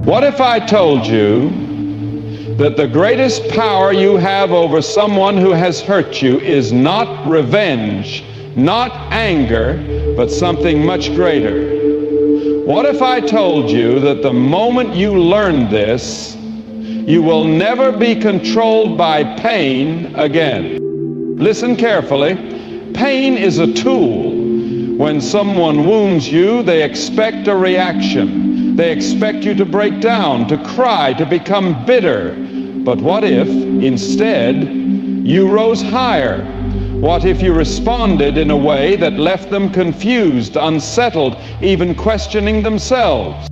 What if I told you that the greatest power you have over someone who has hurt you is not revenge, not anger, but something much greater? What if I told you that the moment you learn this, you will never be controlled by pain again? Listen carefully. Pain is a tool. When someone wounds you, they expect a reaction. They expect you to break down, to cry, to become bitter. But what if, instead, you rose higher? What if you responded in a way that left them confused, unsettled, even questioning themselves?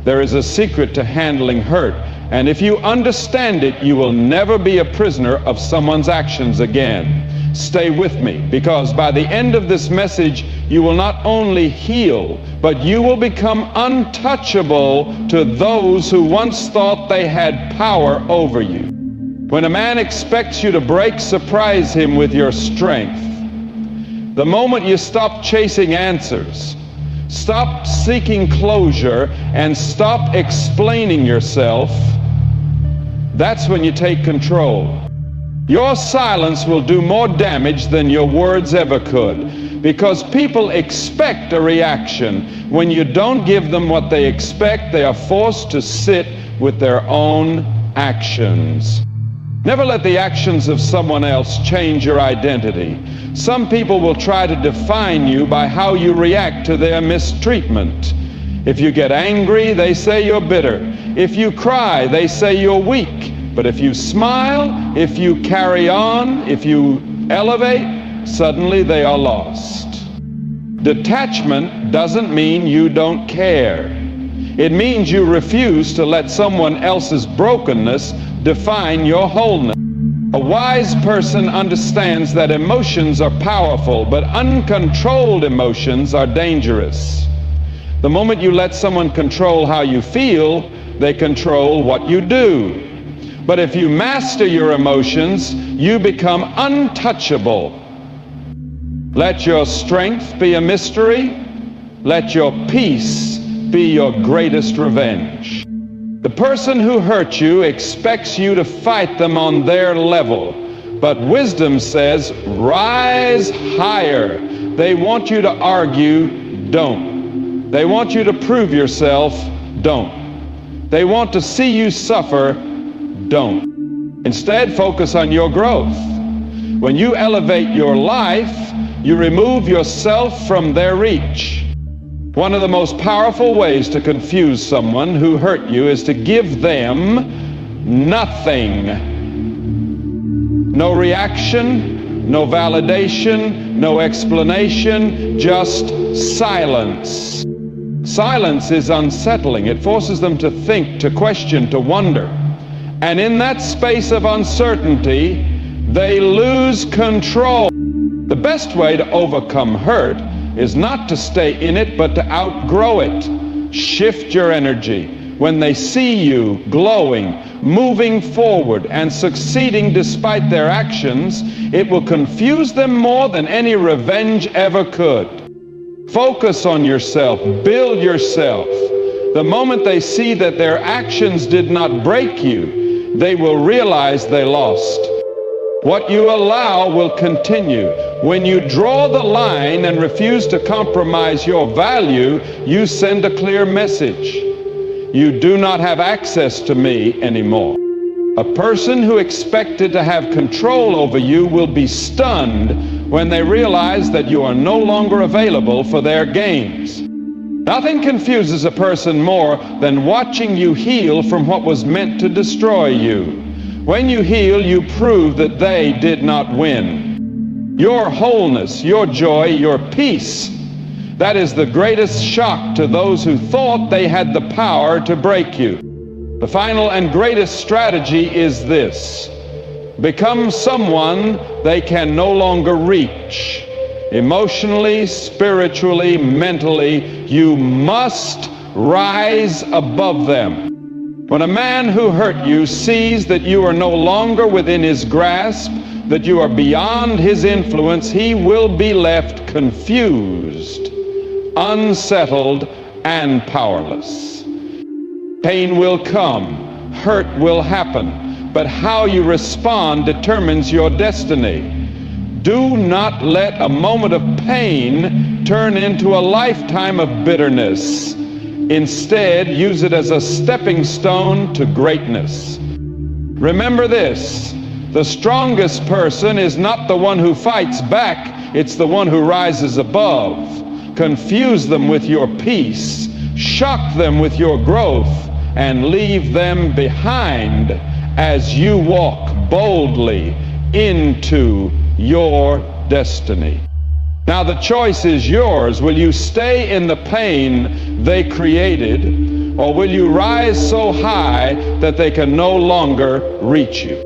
There is a secret to handling hurt, and if you understand it, you will never be a prisoner of someone's actions again. Stay with me, because by the end of this message, you will not only heal, but you will become untouchable to those who once thought they had power over you. When a man expects you to break, surprise him with your strength. The moment you stop chasing answers, stop seeking closure, and stop explaining yourself, that's when you take control. Your silence will do more damage than your words ever could, because people expect a reaction. When you don't give them what they expect, they are forced to sit with their own actions. Never let the actions of someone else change your identity. Some people will try to define you by how you react to their mistreatment. If you get angry, they say you're bitter. If you cry, they say you're weak. But if you smile, if you carry on, if you elevate, suddenly they are lost. Detachment doesn't mean you don't care. It means you refuse to let someone else's brokenness define your wholeness. A wise person understands that emotions are powerful, but uncontrolled emotions are dangerous. The moment you let someone control how you feel, they control what you do. But if you master your emotions, you become untouchable. Let your strength be a mystery. Let your peace be your greatest revenge. The person who hurt you expects you to fight them on their level. But wisdom says, rise higher. They want you to argue, don't. They want you to prove yourself, don't. They want to see you suffer, don't. Instead, focus on your growth. When you elevate your life, you remove yourself from their reach. One of the most powerful ways to confuse someone who hurt you is to give them nothing. No reaction, no validation, no explanation, just silence. Silence is unsettling. It forces them to think, to question, to wonder. And in that space of uncertainty, they lose control. The best way to overcome hurt is not to stay in it, but to outgrow it. Shift your energy. When they see you glowing, moving forward, and succeeding despite their actions, it will confuse them more than any revenge ever could. Focus on yourself. Build yourself. The moment they see that their actions did not break you, they will realize they lost. What you allow will continue. When you draw the line and refuse to compromise your value, you send a clear message. You do not have access to me anymore. A person who expected to have control over you will be stunned when they realize that you are no longer available for their games. Nothing confuses a person more than watching you heal from what was meant to destroy you. When you heal, you prove that they did not win. Your wholeness, your joy, your peace, that is the greatest shock to those who thought they had the power to break you. The final and greatest strategy is this: become someone they can no longer reach. Emotionally, spiritually, mentally, you must rise above them. When a man who hurt you sees that you are no longer within his grasp, that you are beyond his influence, he will be left confused, unsettled, and powerless. Pain will come, hurt will happen, but how you respond determines your destiny. Do not let a moment of pain turn into a lifetime of bitterness. Instead, use it as a stepping stone to greatness. Remember this: the strongest person is not the one who fights back, it's the one who rises above. Confuse them with your peace, shock them with your growth, and leave them behind as you walk boldly into your destiny. Now the choice is yours. Will you stay in the pain they created, or will you rise so high that they can no longer reach you?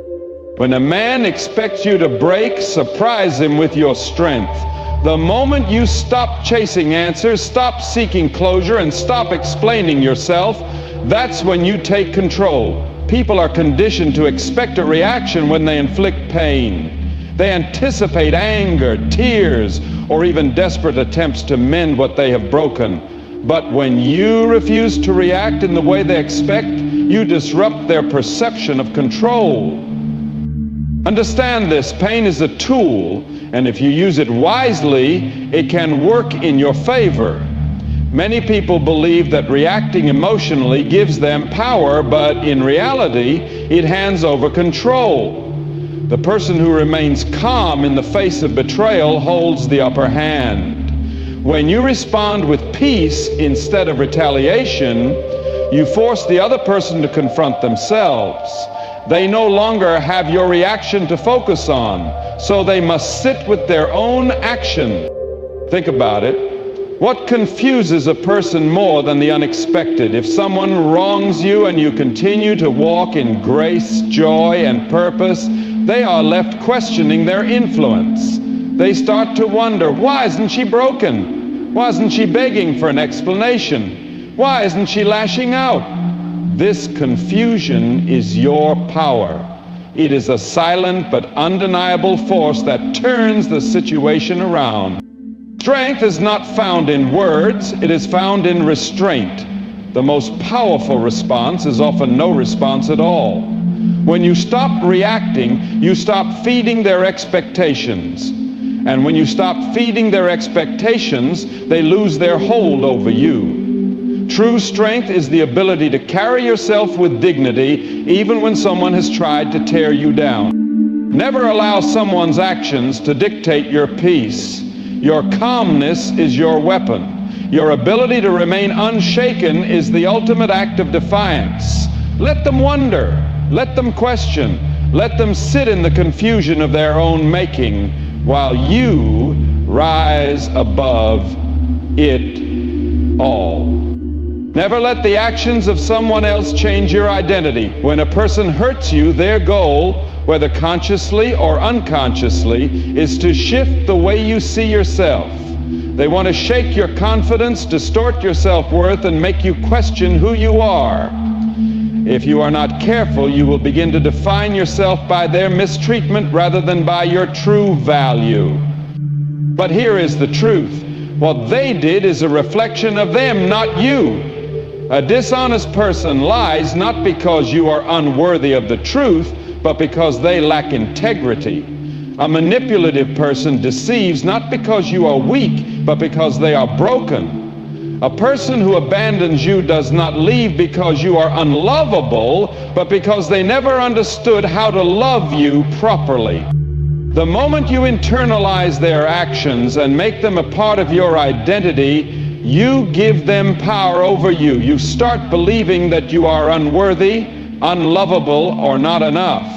When a man expects you to break, surprise him with your strength. The moment you stop chasing answers, stop seeking closure, and stop explaining yourself, that's when you take control. People are conditioned to expect a reaction when they inflict pain. They anticipate anger, tears, or even desperate attempts to mend what they have broken. But when you refuse to react in the way they expect, you disrupt their perception of control. Understand this: pain is a tool, and if you use it wisely, it can work in your favor. Many people believe that reacting emotionally gives them power, but in reality, it hands over control. The person who remains calm in the face of betrayal holds the upper hand. When you respond with peace instead of retaliation, you force the other person to confront themselves. They no longer have your reaction to focus on, so they must sit with their own action. Think about it. What confuses a person more than the unexpected? If someone wrongs you and you continue to walk in grace, joy, and purpose, they are left questioning their influence. They start to wonder, why isn't she broken? Why isn't she begging for an explanation? Why isn't she lashing out? This confusion is your power. It is a silent but undeniable force that turns the situation around. Strength is not found in words, it is found in restraint. The most powerful response is often no response at all. When you stop reacting, you stop feeding their expectations. And when you stop feeding their expectations, they lose their hold over you. True strength is the ability to carry yourself with dignity even when someone has tried to tear you down. Never allow someone's actions to dictate your peace. Your calmness is your weapon. Your ability to remain unshaken is the ultimate act of defiance. Let them wonder. Let them question. Let them sit in the confusion of their own making while you rise above it all. Never let the actions of someone else change your identity. When a person hurts you, their goal, whether consciously or unconsciously, is to shift the way you see yourself. They want to shake your confidence, distort your self-worth, and make you question who you are. If you are not careful, you will begin to define yourself by their mistreatment rather than by your true value. But here is the truth. What they did is a reflection of them, not you. A dishonest person lies not because you are unworthy of the truth, but because they lack integrity. A manipulative person deceives not because you are weak, but because they are broken. A person who abandons you does not leave because you are unlovable, but because they never understood how to love you properly. The moment you internalize their actions and make them a part of your identity, you give them power over you. You start believing that you are unworthy, unlovable, or not enough.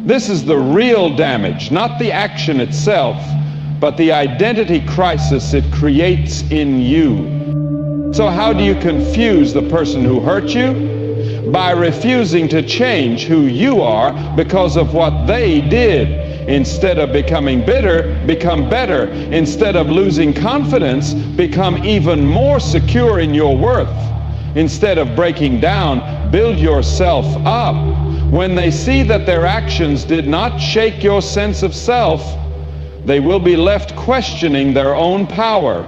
This is the real damage, not the action itself, but the identity crisis it creates in you. So how do you confuse the person who hurt you? By refusing to change who you are because of what they did. Instead of becoming bitter, become better. Instead of losing confidence, become even more secure in your worth. Instead of breaking down, build yourself up. When they see that their actions did not shake your sense of self, they will be left questioning their own power.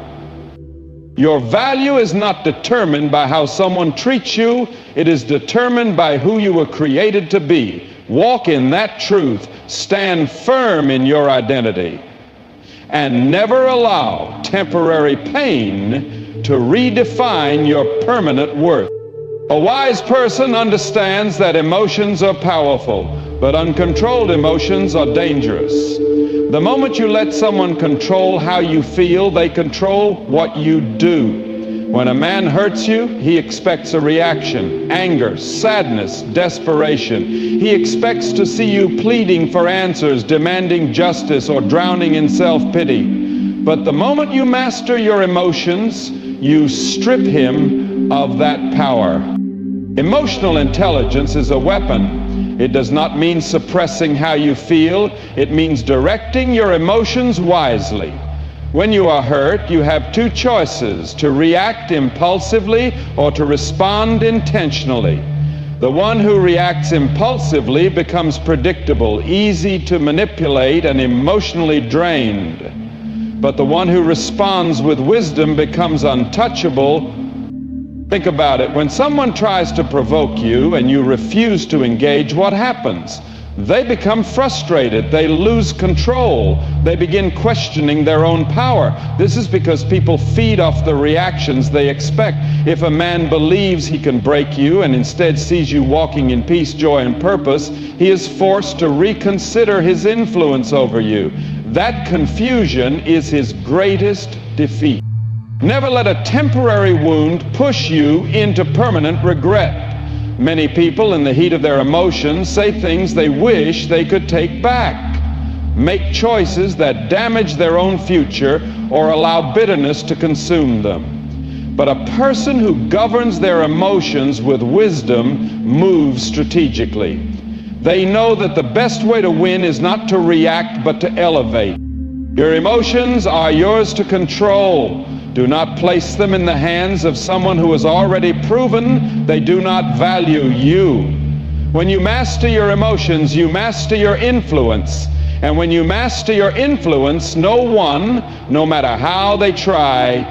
Your value is not determined by how someone treats you. It is determined by who you were created to be. Walk in that truth. Stand firm in your identity. And never allow temporary pain to redefine your permanent worth. A wise person understands that emotions are powerful, but uncontrolled emotions are dangerous. The moment you let someone control how you feel, they control what you do. When a man hurts you, he expects a reaction: anger, sadness, desperation. He expects to see you pleading for answers, demanding justice, or drowning in self-pity. But the moment you master your emotions, you strip him of that power. Emotional intelligence is a weapon. It does not mean suppressing how you feel. It means directing your emotions wisely. When you are hurt, you have two choices: to react impulsively or to respond intentionally. The one who reacts impulsively becomes predictable, easy to manipulate, and emotionally drained. But the one who responds with wisdom becomes untouchable. Think about it. When someone tries to provoke you and you refuse to engage, what happens? They become frustrated. They lose control. They begin questioning their own power. This is because people feed off the reactions they expect. If a man believes he can break you and instead sees you walking in peace, joy, and purpose, he is forced to reconsider his influence over you. That confusion is his greatest defeat. Never let a temporary wound push you into permanent regret. Many people, in the heat of their emotions, say things they wish they could take back, make choices that damage their own future, or allow bitterness to consume them. But a person who governs their emotions with wisdom moves strategically. They know that the best way to win is not to react, but to elevate. Your emotions are yours to control. Do not place them in the hands of someone who has already proven they do not value you. When you master your emotions, you master your influence. And when you master your influence, no one, no matter how they try,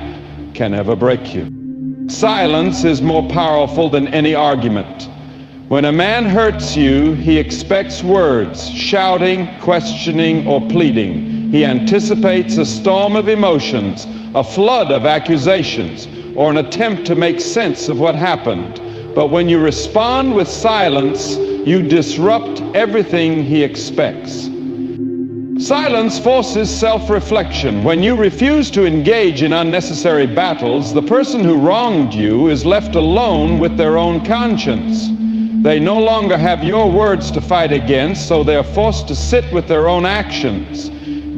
can ever break you. Silence is more powerful than any argument. When a man hurts you, he expects words, shouting, questioning, or pleading. He anticipates a storm of emotions, a flood of accusations, or an attempt to make sense of what happened. But when you respond with silence, you disrupt everything he expects. Silence forces self-reflection. When you refuse to engage in unnecessary battles, the person who wronged you is left alone with their own conscience. They no longer have your words to fight against, so they are forced to sit with their own actions.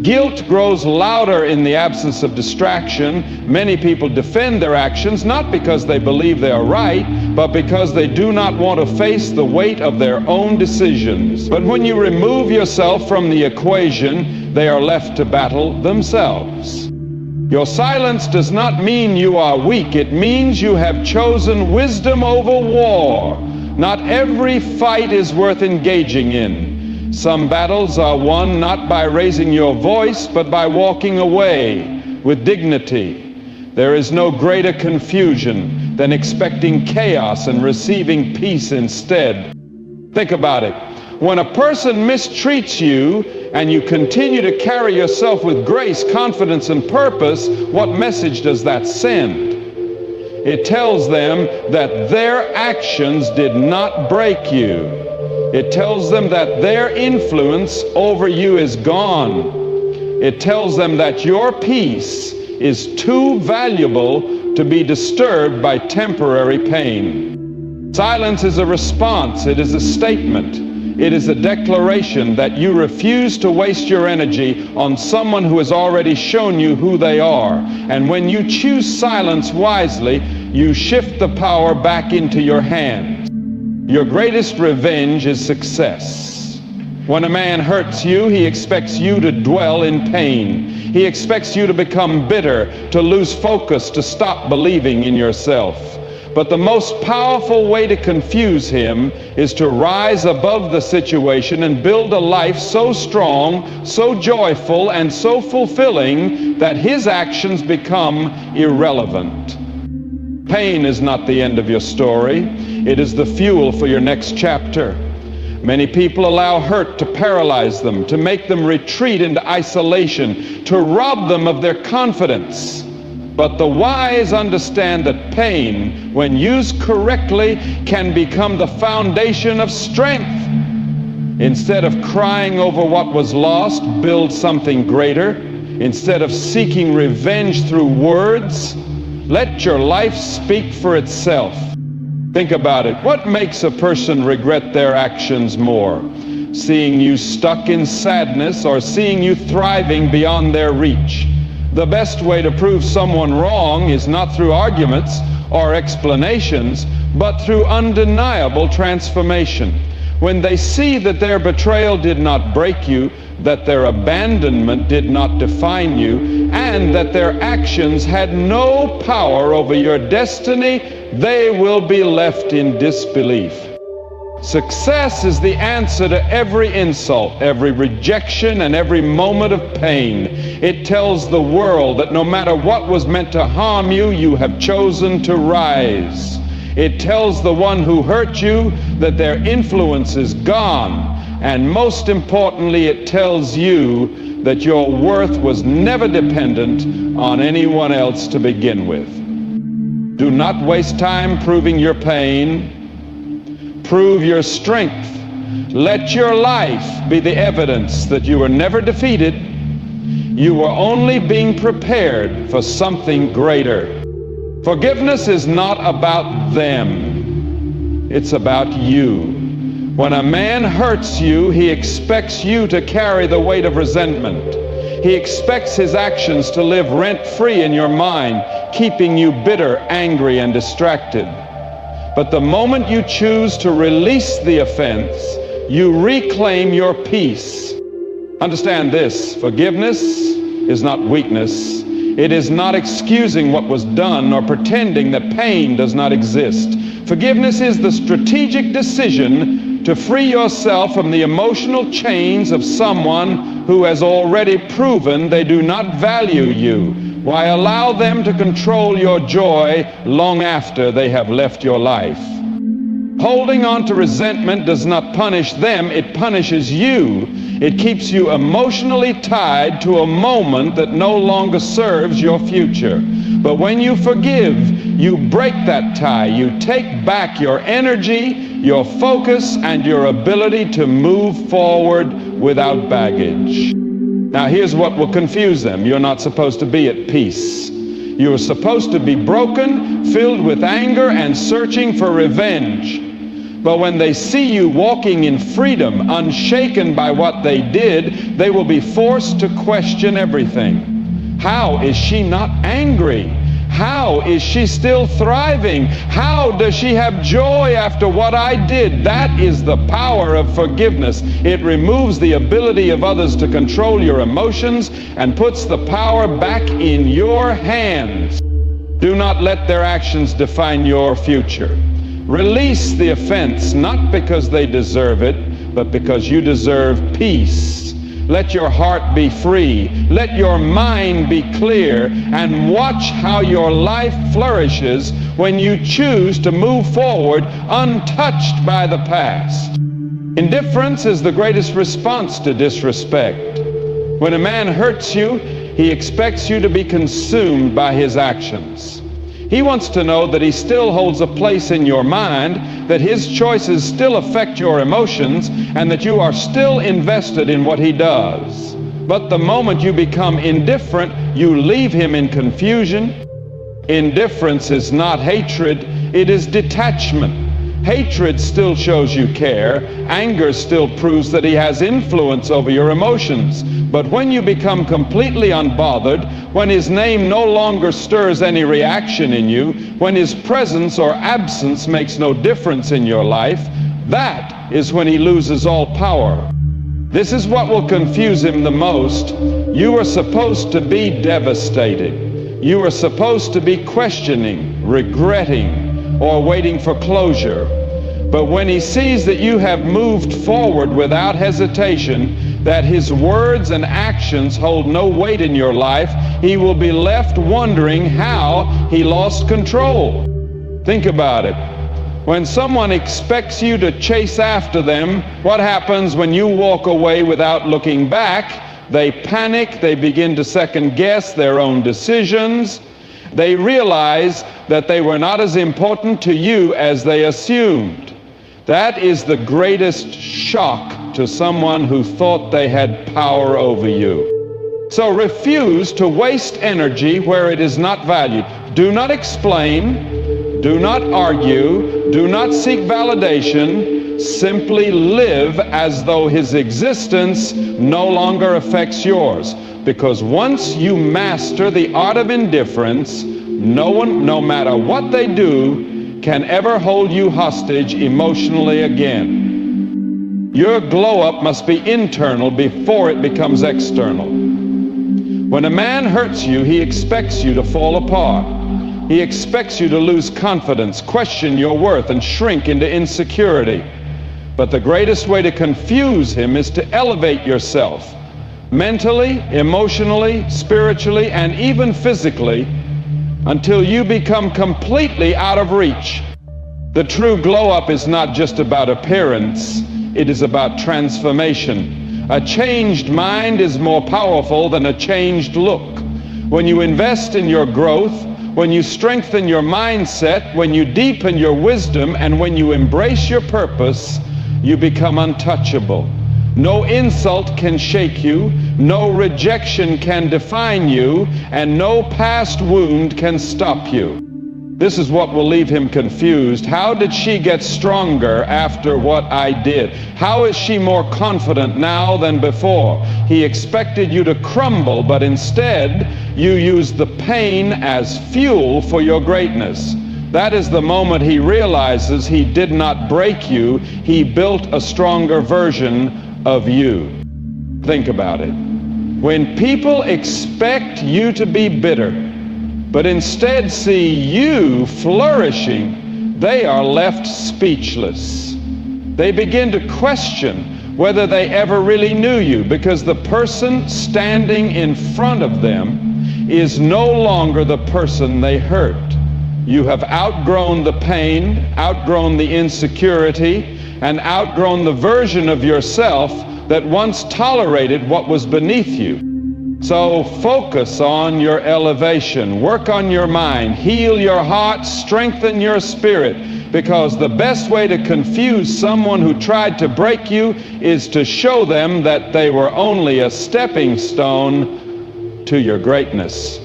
Guilt grows louder in the absence of distraction. Many people defend their actions not because they believe they are right, but because they do not want to face the weight of their own decisions. But when you remove yourself from the equation, they are left to battle themselves. Your silence does not mean you are weak. It means you have chosen wisdom over war. Not every fight is worth engaging in. Some battles are won not by raising your voice, but by walking away with dignity. There is no greater confusion than expecting chaos and receiving peace instead. Think about it. When a person mistreats you and you continue to carry yourself with grace, confidence, and purpose, what message does that send? It tells them that their actions did not break you. It tells them that their influence over you is gone. It tells them that your peace is too valuable to be disturbed by temporary pain. Silence is a response. It is a statement. It is a declaration that you refuse to waste your energy on someone who has already shown you who they are. And when you choose silence wisely, you shift the power back into your hands. Your greatest revenge is success. When a man hurts you, he expects you to dwell in pain. He expects you to become bitter, to lose focus, to stop believing in yourself. But the most powerful way to confuse him is to rise above the situation and build a life so strong, so joyful, and so fulfilling that his actions become irrelevant. Pain is not the end of your story. It is the fuel for your next chapter. Many people allow hurt to paralyze them, to make them retreat into isolation, to rob them of their confidence. But the wise understand that pain, when used correctly, can become the foundation of strength. Instead of crying over what was lost, build something greater. Instead of seeking revenge through words, let your life speak for itself. Think about it. What makes a person regret their actions more? Seeing you stuck in sadness or seeing you thriving beyond their reach? The best way to prove someone wrong is not through arguments or explanations, but through undeniable transformation. When they see that their betrayal did not break you, that their abandonment did not define you, and that their actions had no power over your destiny, they will be left in disbelief. Success is the answer to every insult, every rejection, and every moment of pain. It tells the world that no matter what was meant to harm you, you have chosen to rise. It tells the one who hurt you that their influence is gone. And most importantly, it tells you that your worth was never dependent on anyone else to begin with. Do not waste time proving your pain. Prove your strength. Let your life be the evidence that you were never defeated. You were only being prepared for something greater. Forgiveness is not about them. It's about you. When a man hurts you, he expects you to carry the weight of resentment. He expects his actions to live rent-free in your mind, keeping you bitter, angry, and distracted. But the moment you choose to release the offense, you reclaim your peace. Understand this: forgiveness is not weakness. It is not excusing what was done or pretending that pain does not exist. Forgiveness is the strategic decision to free yourself from the emotional chains of someone who has already proven they do not value you. Why allow them to control your joy long after they have left your life? Holding on to resentment does not punish them, it punishes you. It keeps you emotionally tied to a moment that no longer serves your future. But when you forgive, you break that tie. You take back your energy, your focus, and your ability to move forward without baggage. Now here's what will confuse them. You're not supposed to be at peace. You're supposed to be broken, filled with anger, and searching for revenge. But when they see you walking in freedom, unshaken by what they did, they will be forced to question everything. How is she not angry? How is she still thriving? How does she have joy after what I did? That is the power of forgiveness. It removes the ability of others to control your emotions and puts the power back in your hands. Do not let their actions define your future. Release the offense, not because they deserve it, but because you deserve peace. Let your heart be free. Let your mind be clear, and watch how your life flourishes when you choose to move forward untouched by the past. Indifference is the greatest response to disrespect. When a man hurts you, he expects you to be consumed by his actions. He wants to know that he still holds a place in your mind, that his choices still affect your emotions, and that you are still invested in what he does. But the moment you become indifferent, you leave him in confusion. Indifference is not hatred, it is detachment. Hatred still shows you care. Anger still proves that he has influence over your emotions. But when you become completely unbothered, when his name no longer stirs any reaction in you, when his presence or absence makes no difference in your life, that is when he loses all power. This is what will confuse him the most. You are supposed to be devastated. You are supposed to be questioning, regretting, or waiting for closure. But when he sees that you have moved forward without hesitation, that his words and actions hold no weight in your life, he will be left wondering how he lost control. Think about it. When someone expects you to chase after them, what happens when you walk away without looking back? They panic, they begin to second guess their own decisions. They realize that they were not as important to you as they assumed. That is the greatest shock to someone who thought they had power over you. So refuse to waste energy where it is not valued. Do not explain, do not argue, do not seek validation. Simply live as though his existence no longer affects yours. Because once you master the art of indifference, no one, no matter what they do, can ever hold you hostage emotionally again. Your glow-up must be internal before it becomes external. When a man hurts you, he expects you to fall apart. He expects you to lose confidence, question your worth, and shrink into insecurity. But the greatest way to confuse him is to elevate yourself, mentally, emotionally, spiritually, and even physically, until you become completely out of reach. The true glow-up is not just about appearance, it is about transformation. A changed mind is more powerful than a changed look. When you invest in your growth, when you strengthen your mindset, when you deepen your wisdom, and when you embrace your purpose, you become untouchable. No insult can shake you, no rejection can define you, and no past wound can stop you. This is what will leave him confused. How did she get stronger after what I did? How is she more confident now than before? He expected you to crumble, but instead you used the pain as fuel for your greatness. That is the moment he realizes he did not break you, he built a stronger version of you. Think about it. When people expect you to be bitter, but instead see you flourishing, they are left speechless. They begin to question whether they ever really knew you, because the person standing in front of them is no longer the person they hurt. You have outgrown the pain, outgrown the insecurity, and outgrown the version of yourself that once tolerated what was beneath you. So focus on your elevation, work on your mind, heal your heart, strengthen your spirit, because the best way to confuse someone who tried to break you is to show them that they were only a stepping stone to your greatness.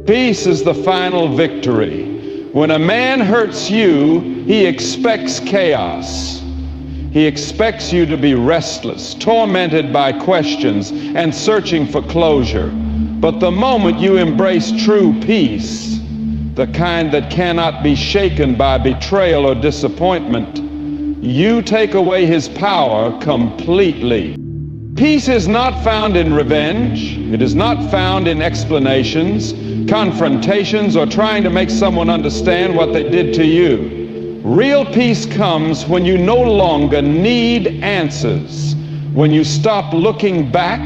Peace is the final victory. When a man hurts you, he expects chaos. He expects you to be restless, tormented by questions, and searching for closure. But the moment you embrace true peace, the kind that cannot be shaken by betrayal or disappointment, you take away his power completely. Peace is not found in revenge. It is not found in explanations, confrontations, or trying to make someone understand what they did to you. Real peace comes when you no longer need answers, when you stop looking back,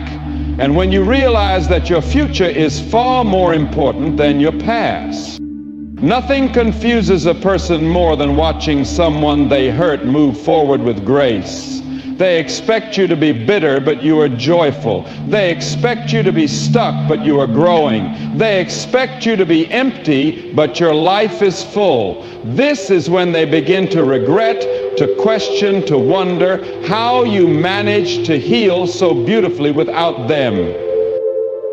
and when you realize that your future is far more important than your past. Nothing confuses a person more than watching someone they hurt move forward with grace. They expect you to be bitter, but you are joyful. They expect you to be stuck, but you are growing. They expect you to be empty, but your life is full. This is when they begin to regret, to question, to wonder how you managed to heal so beautifully without them.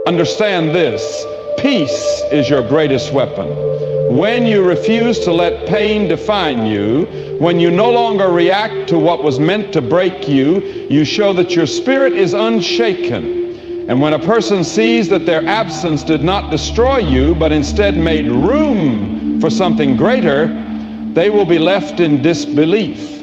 Understand this: peace is your greatest weapon. When you refuse to let pain define you, when you no longer react to what was meant to break you, you show that your spirit is unshaken. And when a person sees that their absence did not destroy you, but instead made room for something greater, they will be left in disbelief.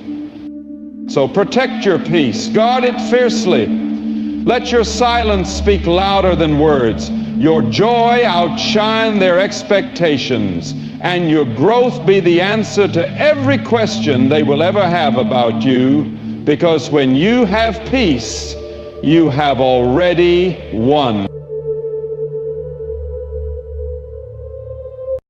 So protect your peace, guard it fiercely. Let your silence speak louder than words. Your joy outshine their expectations, and your growth be the answer to every question they will ever have about you, because when you have peace, you have already won.